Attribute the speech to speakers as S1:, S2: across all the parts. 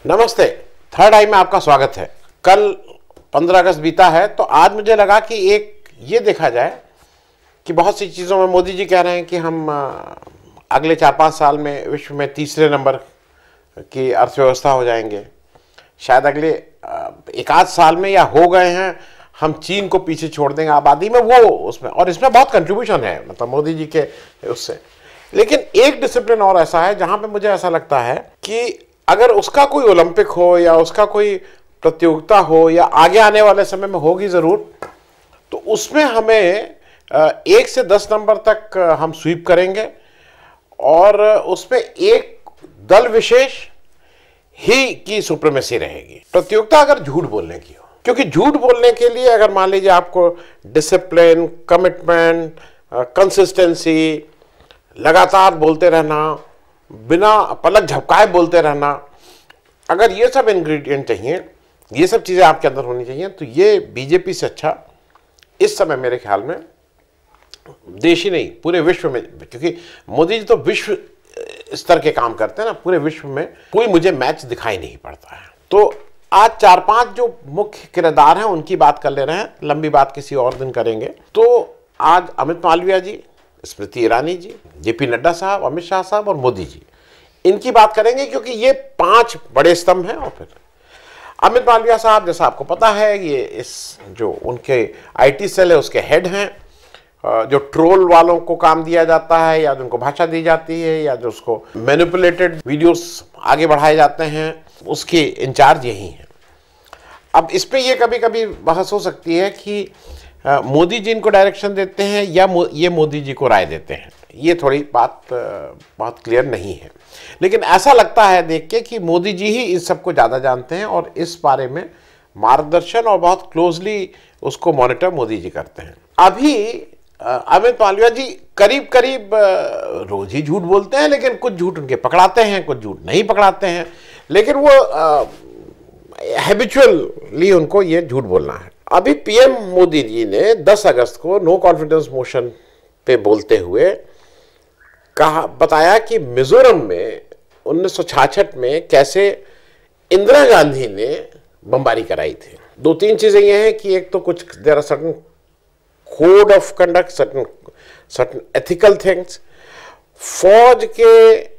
S1: नमस्ते। थर्ड आई में आपका स्वागत है। कल 15 अगस्त बीता है, तो आज मुझे लगा कि एक ये देखा जाए कि बहुत सी चीज़ों में मोदी जी कह रहे हैं कि हम अगले 4-5 साल में विश्व में तीसरे नंबर की अर्थव्यवस्था हो जाएंगे। शायद अगले एक आध साल में या हो गए हैं, हम चीन को पीछे छोड़ देंगे आबादी में, वो उसमें, और इसमें बहुत कंट्रीब्यूशन है मतलब मोदी जी के उससे। लेकिन एक डिसिप्लिन और ऐसा है जहाँ पे मुझे ऐसा लगता है कि अगर उसका कोई ओलंपिक हो या उसका कोई प्रतियोगिता हो या आगे आने वाले समय में होगी ज़रूर, तो उसमें हमें 1 से 10 नंबर तक हम स्वीप करेंगे और उसमें एक दल विशेष ही की सुप्रीमेसी रहेगी। प्रतियोगिता अगर झूठ बोलने की हो, क्योंकि झूठ बोलने के लिए अगर मान लीजिए आपको डिसिप्लिन, कमिटमेंट, कंसिस्टेंसी, लगातार बोलते रहना, बिना पलक झपकाए बोलते रहना, अगर ये सब इंग्रेडिएंट चाहिए, ये सब चीज़ें आपके अंदर होनी चाहिए, तो ये बीजेपी से अच्छा इस समय मेरे ख्याल में देश ही नहीं पूरे विश्व में, क्योंकि मोदी जी तो विश्व स्तर के काम करते हैं ना, पूरे विश्व में कोई मुझे मैच दिखाई नहीं पड़ता है। तो आज 4-5 जो मुख्य किरदार हैं उनकी बात कर ले रहे हैं, लंबी बात किसी और दिन करेंगे। तो आज अमित मालवीय जी, स्मृति ईरानी जी, जेपी नड्डा साहब, अमित शाह साहब और मोदी जी, इनकी बात करेंगे क्योंकि ये 5 बड़े स्तंभ हैं। और फिर अमित मालवीय साहब, जैसा आपको पता है, ये इस जो उनके आईटी सेल है उसके हेड हैं। जो ट्रोल वालों को काम दिया जाता है या जिनको भाषा दी जाती है या जो उसको मैनिपुलेटेड वीडियोस आगे बढ़ाए जाते हैं, उसके इंचार्ज यही हैं। अब इस पर यह कभी कभी बहस हो सकती है कि मोदी जी इनको डायरेक्शन देते हैं या ये मोदी जी को राय देते हैं। ये थोड़ी बात बहुत क्लियर नहीं है, लेकिन ऐसा लगता है देख के कि मोदी जी ही इस सब को ज़्यादा जानते हैं और इस बारे में मार्गदर्शन और बहुत क्लोजली उसको मॉनिटर मोदी जी करते हैं। अभी अमित मालवीय जी करीब करीब रोज ही झूठ बोलते हैं, लेकिन कुछ झूठ उनके पकड़ाते हैं, कुछ झूठ नहीं पकड़ाते हैं, लेकिन वो हैबिचुअली उनको ये झूठ बोलना है। अभी पीएम मोदी जी ने 10 अगस्त को नो कॉन्फिडेंस मोशन पे बोलते हुए बताया कि मिजोरम में 1966 में कैसे इंदिरा गांधी ने बमबारी कराई थी। 2-3 चीजें ये हैं कि एक तो कुछ there are certain code of conduct, certain ethical things. फौज के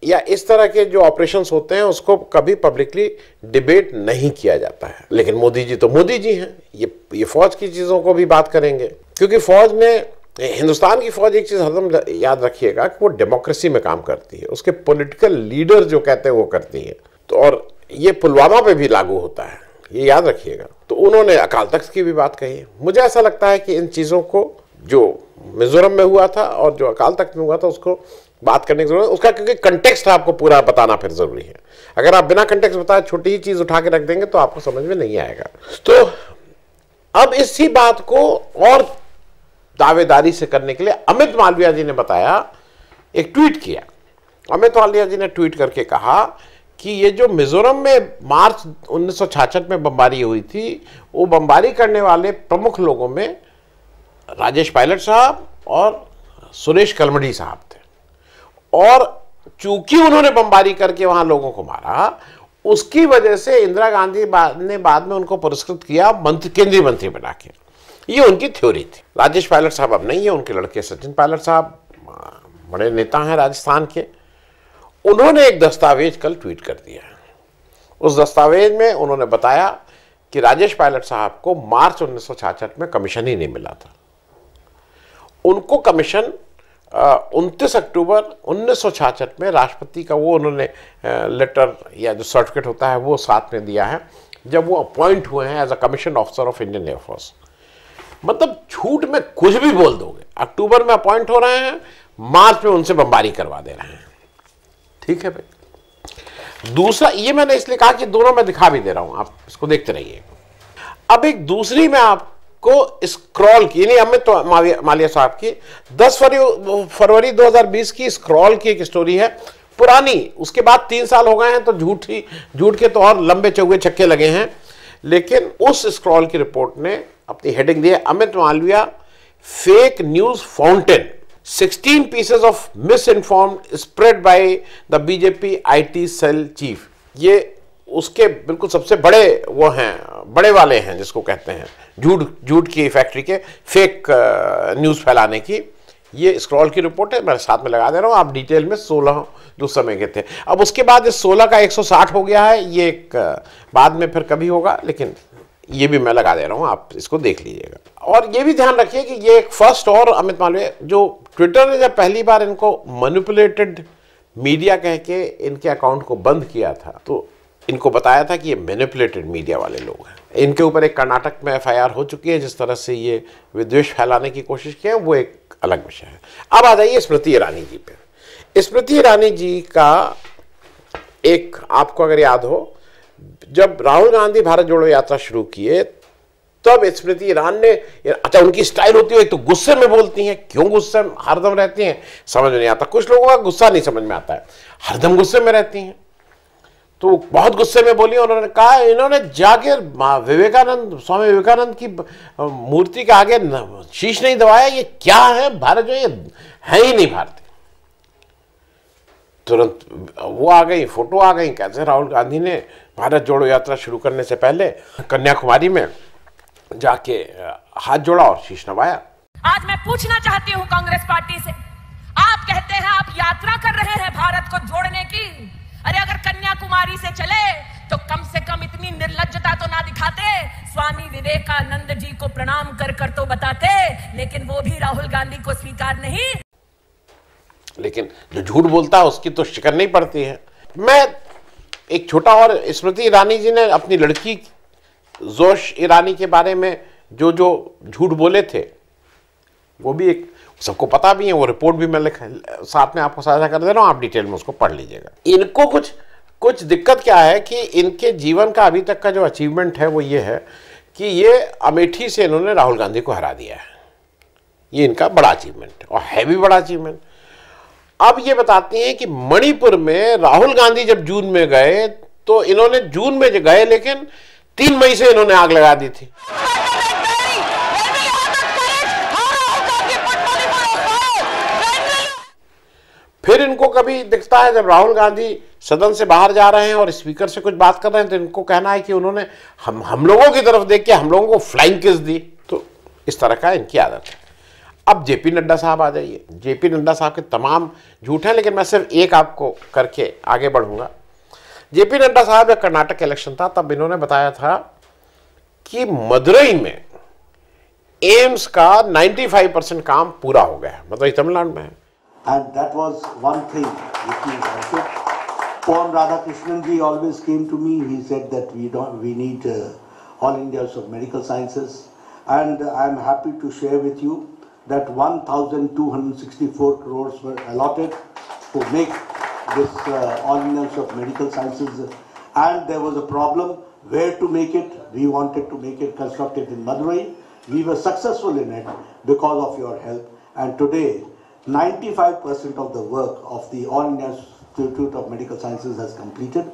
S1: या इस तरह के जो ऑपरेशंस होते हैं उसको कभी पब्लिकली डिबेट नहीं किया जाता है, लेकिन मोदी जी तो मोदी जी हैं, ये फौज की चीज़ों को भी बात करेंगे, क्योंकि फौज ने, हिंदुस्तान की फौज एक चीज़ हरदम याद रखिएगा कि वो डेमोक्रेसी में काम करती है, उसके पॉलिटिकल लीडर जो कहते हैं वो करती है। तो और ये पुलवामा पे भी लागू होता है, ये याद रखिएगा। तो उन्होंने अकाल तख्त की भी बात कही। मुझे ऐसा लगता है कि इन चीज़ों को, जो मिजोरम में हुआ था और जो अकाल तख्त में हुआ था, उसको बात करने की जरूरत है उसका, क्योंकि कंटेक्स्ट आपको पूरा बताना फिर जरूरी है। अगर आप बिना कंटेक्स्ट बताए छोटी ही चीज उठा के रख देंगे तो आपको समझ में नहीं आएगा। तो अब इसी बात को और दावेदारी से करने के लिए अमित मालवीय जी ने बताया, एक ट्वीट किया। अमित मालवीय जी ने ट्वीट करके कहा कि ये जो मिजोरम में मार्च 1966 में बमबारी हुई थी, वो बमबारी करने वाले प्रमुख लोगों में राजेश पायलट साहब और सुरेश कलमडी साहब थे, और चूंकि उन्होंने बमबारी करके वहां लोगों को मारा, उसकी वजह से इंदिरा गांधी ने बाद में उनको पुरस्कृत किया केंद्रीय मंत्री बना के। ये उनकी थ्योरी थी। राजेश पायलट साहब अब नहीं है, उनके लड़के सचिन पायलट साहब बड़े नेता हैं राजस्थान के। उन्होंने एक दस्तावेज कल ट्वीट कर दिया है। उस दस्तावेज में उन्होंने बताया कि राजेश पायलट साहब को मार्च 1966 में कमीशन ही नहीं मिला था। उनको कमीशन 29 अक्टूबर 1966 में राष्ट्रपति का वो उन्होंने लेटर या जो सर्टिफिकेट होता है वो साथ में दिया है, जब वो अपॉइंट हुए हैं as a commission officer of Indian air force. मतलब झूठ में कुछ भी बोल दोगे। अक्टूबर में अपॉइंट हो रहे हैं, मार्च में उनसे बमबारी करवा दे रहे हैं। ठीक है भाई। दूसरा, ये मैंने इसलिए कहा कि दोनों मैं दिखा भी दे रहा हूं, आप इसको देखते रहिए। अब एक दूसरी मैं आपको स्क्रॉल की, नहीं अमित मालवीय साहब की 10 फरवरी 2020 की स्क्रॉल की एक स्टोरी है, पुरानी। उसके बाद 3 साल हो गए हैं, तो झूठ के तो और लंबे चौगे छक्के लगे हैं। लेकिन उस स्क्रॉल की रिपोर्ट ने अपनी हेडिंग दी है, Amit Malviya fake news fountain, 16 pieces of misinformed spread by the BJP IT cell chief। ये उसके बिल्कुल सबसे बड़े वो हैं, बड़े वाले हैं जिसको कहते हैं झूठ झूठ की फैक्ट्री के, फेक न्यूज़ फैलाने की। ये स्क्रॉल की रिपोर्ट है, मैं साथ में लगा दे रहा हूँ, आप डिटेल में 16 जो समय के थे। अब उसके बाद इस 16 का 160 हो गया है, ये एक बाद में फिर कभी होगा, लेकिन ये भी मैं लगा दे रहा हूँ, आप इसको देख लीजिएगा। और ये भी ध्यान रखिए कि ये एक फर्स्ट, और अमित मालवीय जो ट्विटर ने जब पहली बार इनको मैनिपुलेटेड मीडिया कह के इनके अकाउंट को बंद किया था, तो इनको बताया था कि ये मैनिपुलेटेड मीडिया वाले लोग हैं। इनके ऊपर एक कर्नाटक में एफआईआर हो चुकी है, जिस तरह से ये विद्वेष फैलाने की कोशिश की है वो एक अलग विषय है। अब आ जाइए स्मृति ईरानी जी पे। स्मृति ईरानी जी का एक, आपको अगर याद हो, जब राहुल गांधी भारत जोड़ो यात्रा शुरू किए तब स्मृति ईरानी ने, अच्छा उनकी स्टाइल होती है, एक तो गुस्से में बोलती हैं, क्यों गुस्से में हरदम रहती हैं समझ में नहीं आता। कुछ लोगों का गुस्सा नहीं समझ में आता है, हरदम गुस्से में रहती हैं। तो बहुत गुस्से में बोली, उन्होंने कहा इन्होंने जाके विवेकानंद, स्वामी विवेकानंद की मूर्ति के आगे शीश नहीं दबाया, ये क्या है भारत जो, ये है ही नहीं भारतीय। तुरंत वो आ गई, फोटो आ गई, कैसे राहुल गांधी ने भारत जोड़ो यात्रा शुरू करने से पहले कन्याकुमारी में जाके हाथ जोड़ा और शीश नवाया।
S2: आज मैं पूछना चाहती हूं कांग्रेस पार्टी से, आप कहते हैं आप यात्रा कर रहे हैं भारत को जोड़ने की, अरे अगर कन्याकुमारी से चले तो कम से कम इतनी निर्लज्जता तो ना दिखाते, स्वामी विवेकानंद जी को प्रणाम कर कर तो बताते, लेकिन वो भी राहुल गांधी को स्वीकार नहीं।
S1: लेकिन जो झूठ बोलता है उसकी तो शिकन नहीं पड़ती है। मैं एक छोटा, और स्मृति ईरानी जी ने अपनी लड़की जोश ईरानी के बारे में जो जो झूठ बोले थे वो भी एक, सबको पता भी है, वो रिपोर्ट भी मैं साथ में आपको साझा कर दे रहा हूँ, आप डिटेल में उसको पढ़ लीजिएगा। इनको कुछ दिक्कत क्या है कि इनके जीवन का अभी तक का जो अचीवमेंट है वो ये है कि ये अमेठी से इन्होंने राहुल गांधी को हरा दिया है। ये इनका बड़ा अचीवमेंट है और है भी बड़ा अचीवमेंट। अब ये बताती हैं कि मणिपुर में राहुल गांधी जब जून में गए तो इन्होंने जून में गए, लेकिन 3 मई से इन्होंने आग लगा दी थी। फिर इनको कभी दिखता है जब राहुल गांधी सदन से बाहर जा रहे हैं और स्पीकर से कुछ बात कर रहे हैं तो इनको कहना है कि उन्होंने हम लोगों की तरफ देख के हम लोगों को फ्लाइंग किस दी। तो इस तरह का इनकी आदत है। अब जेपी नड्डा साहब आ जाइए। जेपी नड्डा साहब के तमाम झूठ हैं, लेकिन मैं सिर्फ एक आपको करके आगे बढ़ूंगा। जेपी नड्डा साहब जब कर्नाटक इलेक्शन था तब इन्होंने बताया था कि मदुरई में एम्स का 95% काम पूरा हो गया है। मदुरई तमिलनाडु में है।
S3: And that was one thing which is also. Pon Radhakrishnan ji always came to me. He said that we need all Indians of medical sciences, and I am happy to share with you that 1,264 crores were allotted to make this all Indians of medical sciences, and there was a problem where to make it. We wanted to make it constructed in Madurai. We were successful in it because of your help, and today 95% of the work of the All India Institute of Medical Sciences has completed.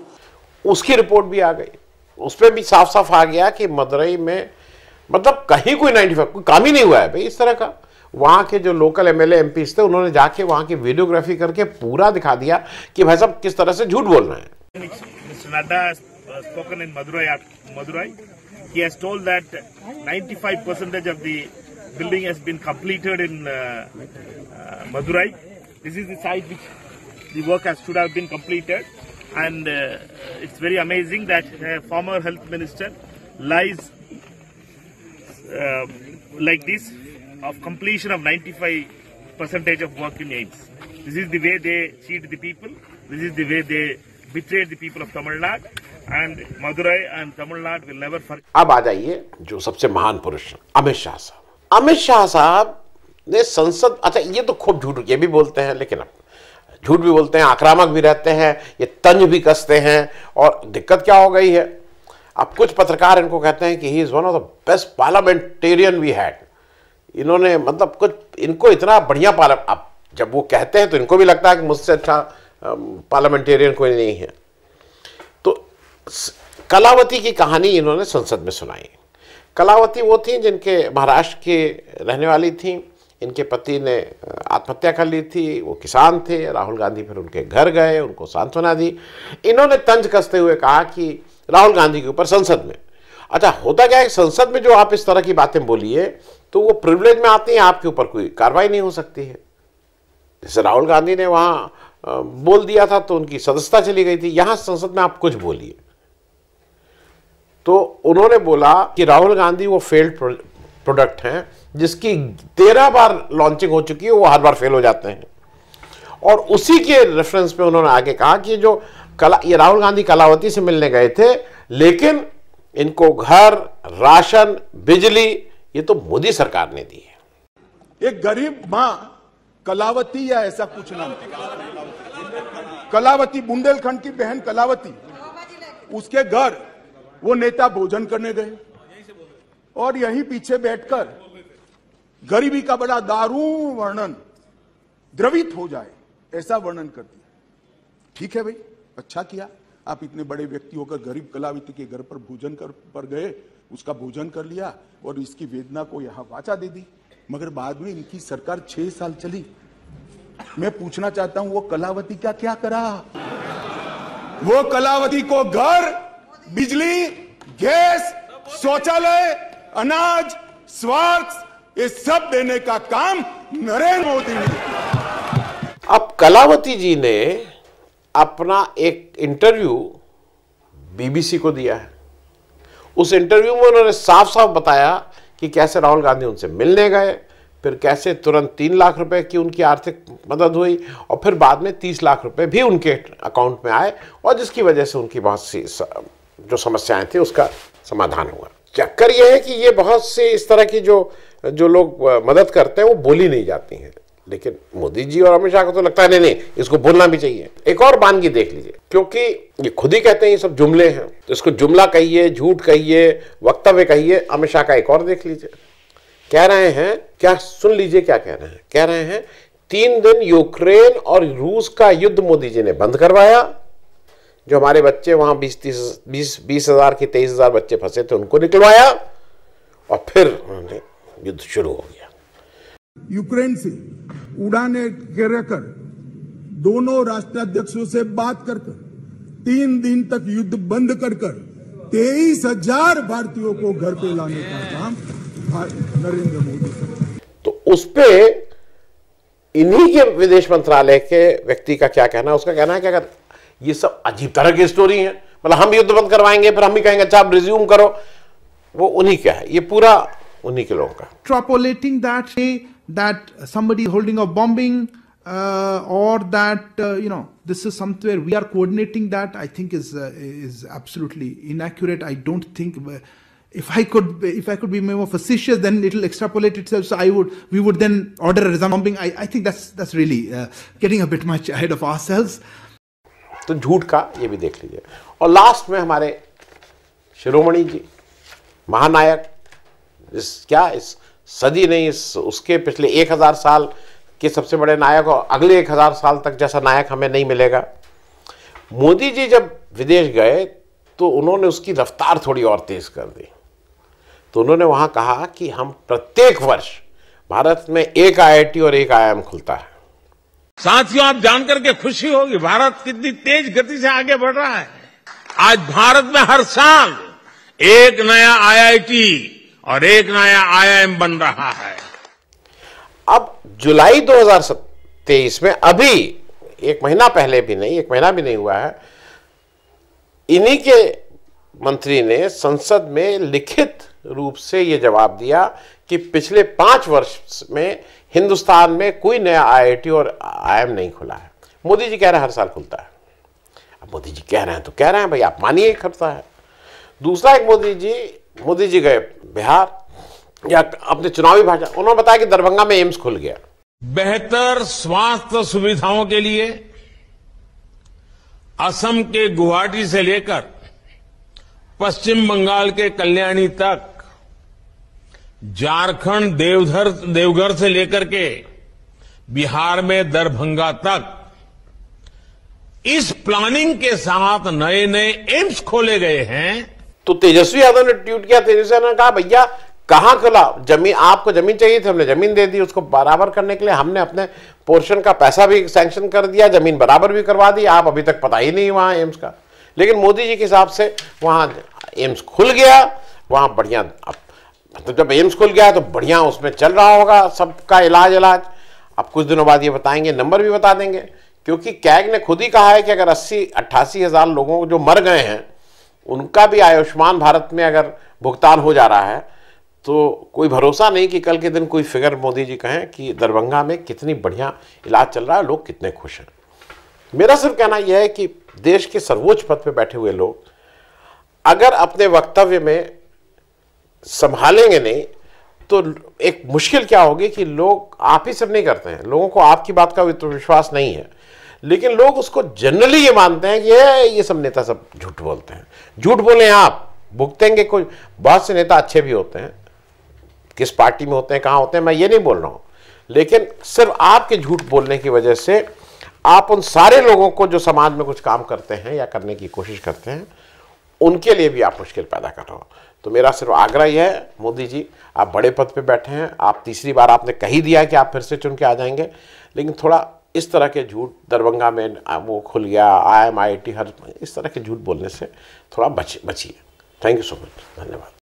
S1: उसकी report भी आ गई, उसमें भी साफ साफ आ गया कि मदुरई में मतलब कहीं कोई 95 कोई काम ही नहीं हुआ है भाई इस तरह का। वहाँ के जो लोकल एमएलए एमपीस थे उन्होंने जाके वहाँ की वीडियोग्राफी करके पूरा दिखा दिया कि भाई साहब किस तरह से झूठ बोलना है।
S4: Mr. Nadda has spoken in Madurai. He has told that 95% of the building has been completed in Madurai. This is the site which the work should have been completed, and it's very amazing that former health minister lies like this of completion of 95% of work in AIIMS. This is the way they cheat the people. This is the way they betrayed the people of Tamil Nadu, and Madurai and Tamil Nadu will never forget.
S1: अब आ जाइए जो सबसे महान पुरुष अमित शाह साहब। अमित शाह साहब ने संसद, अच्छा ये तो खूब झूठ ये भी बोलते हैं, लेकिन अब झूठ भी बोलते हैं, आक्रामक भी रहते हैं, ये तंज भी कसते हैं। और दिक्कत क्या हो गई है, अब कुछ पत्रकार इनको कहते हैं कि he is one of the best parliamentarian we had. इन्होंने मतलब कुछ इनको इतना बढ़िया अब जब वो कहते हैं तो इनको भी लगता है कि मुझसे अच्छा पार्लियामेंटेरियन कोई नहीं है। तो कलावती की कहानी इन्होंने संसद में सुनाई। कलावती वो थी जिनके महाराष्ट्र की रहने वाली थी, इनके पति ने आत्महत्या कर ली थी, वो किसान थे। राहुल गांधी फिर उनके घर गए, उनको सांत्वना दी। इन्होंने तंज कसते हुए कहा कि राहुल गांधी के ऊपर संसद में। अच्छा, होता क्या है, संसद में जो आप इस तरह की बातें बोलिए तो वो प्रिविलेज में आती हैं, आपके ऊपर कोई कार्रवाई नहीं हो सकती है। जैसे राहुल गांधी ने वहां बोल दिया था तो उनकी सदस्यता चली गई थी, यहां संसद में आप कुछ बोलिए। तो उन्होंने बोला कि राहुल गांधी वो फेल्ड प्रोडक्ट हैं जिसकी 13 बार लॉन्चिंग हो चुकी है, वो हर बार फेल हो जाते हैं। और उसी के रेफरेंस पे उन्होंने आगे कहा कि जो ये राहुल गांधी कलावती से मिलने गए थे, लेकिन इनको घर, राशन, बिजली ये तो मोदी सरकार ने दी है।
S5: एक गरीब मां कलावती या ऐसा कुछ नाम, कलावती बुंदेलखंड की बहन कलावती, उसके घर वो नेता भोजन करने गए और यहीं पीछे बैठकर गरीबी का बड़ा दारुण वर्णन, द्रवित हो जाए ऐसा वर्णन कर दिया। ठीक है भाई, अच्छा किया, आप इतने बड़े व्यक्ति होकर गरीब कलावती के घर पर भोजन पर गए, उसका भोजन कर लिया और इसकी वेदना को यहां वाचा दे दी। मगर बाद में इनकी सरकार 6 साल चली। मैं पूछना चाहता हूं वो कलावती क्या क्या करा? वो कलावती को घर, बिजली, गैस, शौचालय, अनाज, स्वास्थ्य ये सब देने का काम नरेंद्र मोदी ने किया।
S1: अब कलावती जी ने अपना एक इंटरव्यू बीबीसी को दिया है। उस इंटरव्यू में उन्होंने साफ साफ बताया कि कैसे राहुल गांधी उनसे मिलने गए, फिर कैसे तुरंत 3 लाख रुपए की उनकी आर्थिक मदद हुई और फिर बाद में 30 लाख रुपए भी उनके अकाउंट में आए और जिसकी वजह से उनकी बहुत सी जो समस्याएं थी उसका समाधान हुआ। चक्कर यह है कि ये बहुत से इस तरह की जो लोग मदद करते हैं वो बोली नहीं जाती हैं, लेकिन मोदी जी और अमित शाह को तो लगता है नहीं इसको बोलना भी चाहिए। एक और बानगी देख लीजिए, क्योंकि ये खुद ही कहते हैं ये सब जुमले हैं, तो इसको जुमला कहिए, झूठ कहिए, वक्तव्य कहिए। अमित शाह का एक और देख लीजिए, कह रहे हैं क्या, सुन लीजिए क्या कह रहे हैं। कह रहे हैं 3 दिन यूक्रेन और रूस का युद्ध मोदी जी ने बंद करवाया, जो हमारे बच्चे वहां 20,000 की 23,000 बच्चे फंसे थे उनको निकलवाया और फिर उन्होंने युद्ध शुरू हो गया।
S5: यूक्रेन से उड़ाने कर दोनों राष्ट्राध्यक्षों से बात कर 3 दिन तक युद्ध बंद कर 23,000 भारतीयों को घर पे लाने का काम नरेंद्र मोदी।
S1: तो उस पे इन्हीं के विदेश मंत्रालय के व्यक्ति का क्या कहना है? उसका कहना है कि अगर ये सब अजीब तरह की स्टोरी है, मतलब हम युद्ध बंद करवाएंगे फिर हम भी कहेंगे अच्छा आप रिज्यूम करो, वो उन्हीं का है, ये पूरा उन्हीं के लोगों का।
S6: Extrapolating that somebody is holding a bombing or that this is somewhere we are coordinating, that I think is absolutely inaccurate. I don't think if I could be more facetious, then it will extrapolate itself. So we would then order a bombing. I think that's really getting a bit much ahead of ourselves.
S1: तो झूठ का ये भी देख लीजिए। और last में हमारे शिरोमणि जी, महानायक, इस सदी नहीं, उसके पिछले 1000 साल के सबसे बड़े नायक और अगले 1000 साल तक जैसा नायक हमें नहीं मिलेगा। मोदी जी जब विदेश गए तो उन्होंने उसकी रफ्तार थोड़ी और तेज कर दी। तो उन्होंने वहां कहा कि हम प्रत्येक वर्ष भारत में एक IIT और एक IIM खुलता है।
S7: साथियों, आप जानकर के खुशी होगी भारत कितनी तेज गति से आगे बढ़ रहा है। आज भारत में हर साल एक नया IIT और एक नया IIM बन रहा है।
S1: अब जुलाई 2023 में, अभी 1 महीना पहले भी नहीं, 1 महीना भी नहीं हुआ है, इन्हीं के मंत्री ने संसद में लिखित रूप से यह जवाब दिया कि पिछले 5 वर्ष में हिंदुस्तान में कोई नया IIT और IIM नहीं खुला है। मोदी जी कह रहे हैं हर साल खुलता है। अब मोदी जी कह रहे हैं तो कह रहे हैं भाई, आप मानिए खुलता है। दूसरा, एक मोदी जी गए बिहार या अपने चुनावी भाषण, उन्होंने बताया कि दरभंगा में एम्स खुल गया।
S7: बेहतर स्वास्थ्य सुविधाओं के लिए असम के गुवाहाटी से लेकर पश्चिम बंगाल के कल्याणी तक, झारखंड देवघर से लेकर के बिहार में दरभंगा तक, इस प्लानिंग के साथ नए नए एम्स खोले गए हैं।
S1: तो तेजस्वी यादव ने ट्वीट किया, तेजस्वी यादव ने कहा भैया कहां खुला, जमीन, आपको जमीन चाहिए थी, हमने जमीन दे दी, उसको बराबर करने के लिए हमने अपने पोर्शन का पैसा भी सैंक्शन कर दिया, जमीन बराबर भी करवा दी, आप अभी तक पता ही नहीं वहां एम्स का। लेकिन मोदी जी के हिसाब से वहाँ एम्स खुल गया, वहाँ बढ़िया, तो जब एम्स खुल गया तो बढ़िया उसमें चल रहा होगा सबका इलाज। अब कुछ दिनों बाद ये बताएंगे, नंबर भी बता देंगे, क्योंकि कैग ने खुद ही कहा है कि अगर 80-88 हज़ार लोगों को जो मर गए हैं उनका भी आयुष्मान भारत में अगर भुगतान हो जा रहा है तो कोई भरोसा नहीं कि कल के दिन कोई फिगर मोदी जी कहें कि दरभंगा में कितनी बढ़िया इलाज चल रहा है, लोग कितने खुश हैं। मेरा सिर्फ कहना यह है कि देश के सर्वोच्च पद पे बैठे हुए लोग अगर अपने वक्तव्य में संभालेंगे नहीं तो एक मुश्किल क्या होगी कि लोग आप ही सब नहीं करते हैं, लोगों को आपकी बात का विश्वास नहीं है, लेकिन लोग उसको जनरली ये मानते हैं कि ये सब नेता सब झूठ बोलते हैं। झूठ बोले आप भुगतेंगे, कोई बहुत से नेता अच्छे भी होते हैं, किस पार्टी में होते हैं, कहाँ होते हैं, मैं ये नहीं बोल रहा हूँ, लेकिन सिर्फ आपके झूठ बोलने की वजह से आप उन सारे लोगों को जो समाज में कुछ काम करते हैं या करने की कोशिश करते हैं उनके लिए भी आप मुश्किल पैदा कर रहे हो। तो मेरा सिर्फ आग्रह यह है, मोदी जी आप बड़े पद पे बैठे हैं, आप तीसरी बार आपने कही दिया है कि आप फिर से चुन के आ जाएंगे, लेकिन थोड़ा इस तरह के झूठ, दरभंगा में वो खुल गया, IIM IIT, हर इस तरह के झूठ बोलने से थोड़ा बचिए। थैंक यू सो मच, धन्यवाद।